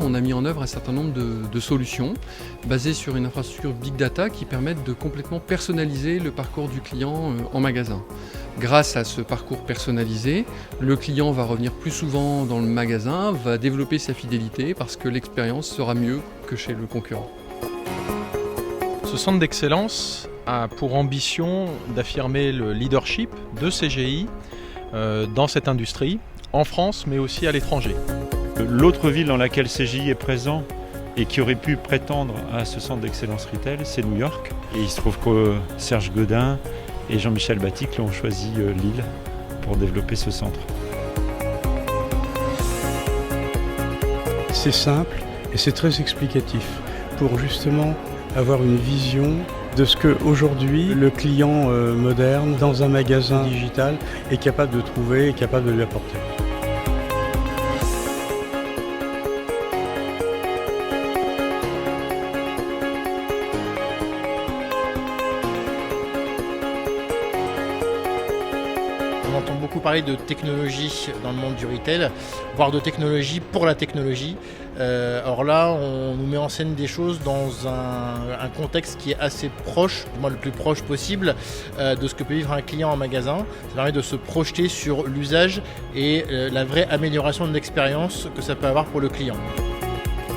On a mis en œuvre un certain nombre de solutions basées sur une infrastructure Big Data qui permettent de complètement personnaliser le parcours du client en magasin. Grâce à ce parcours personnalisé, le client va revenir plus souvent dans le magasin, va développer sa fidélité parce que l'expérience sera mieux que chez le concurrent. Ce centre d'excellence a pour ambition d'affirmer le leadership de CGI dans cette industrie, en France mais aussi à l'étranger. L'autre ville dans laquelle CGI est présent et qui aurait pu prétendre à ce centre d'excellence retail, c'est New York. Et il se trouve que Serge Godin et Jean-Michel Baticle ont choisi Lille pour développer ce centre. C'est simple et c'est très explicatif pour justement avoir une vision de ce qu'aujourd'hui le client moderne dans un magasin digital est capable de trouver et capable de lui apporter. On entend beaucoup parler de technologie dans le monde du retail, voire de technologie pour la technologie. Or là, on nous met en scène des choses dans un contexte qui est assez proche, du moins le plus proche possible, de ce que peut vivre un client en magasin. Ça permet de se projeter sur l'usage et la vraie amélioration de l'expérience que ça peut avoir pour le client.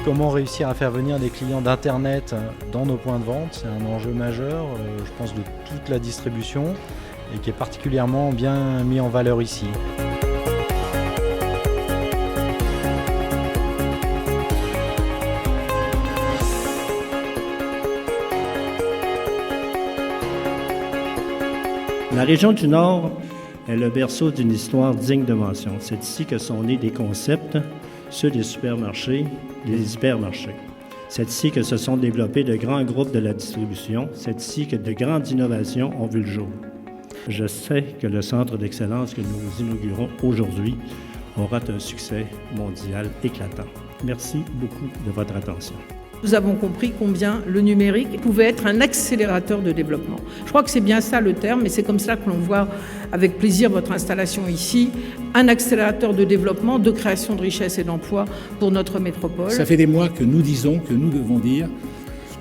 Comment réussir à faire venir des clients d'Internet dans nos points de vente, c'est un enjeu majeur, je pense, de toute la distribution et qui est particulièrement bien mis en valeur ici. La région du Nord est le berceau d'une histoire digne de mention. C'est ici que sont nés des concepts, ceux des supermarchés, des hypermarchés. C'est ici que se sont développés de grands groupes de la distribution. C'est ici que de grandes innovations ont vu le jour. Je sais que le centre d'excellence que nous inaugurons aujourd'hui aura un succès mondial éclatant. Merci beaucoup de votre attention. Nous avons compris combien le numérique pouvait être un accélérateur de développement. Je crois que c'est bien ça le terme, et c'est comme ça que l'on voit avec plaisir votre installation ici, un accélérateur de développement, de création de richesse et d'emplois pour notre métropole. Ça fait des mois que nous disons, que nous devons dire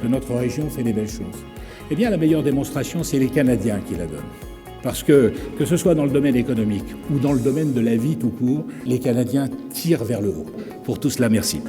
que notre région fait des belles choses. Eh bien, la meilleure démonstration, c'est les Canadiens qui la donnent. Parce que ce soit dans le domaine économique ou dans le domaine de la vie tout court, les Canadiens tirent vers le haut. Pour tout cela, merci.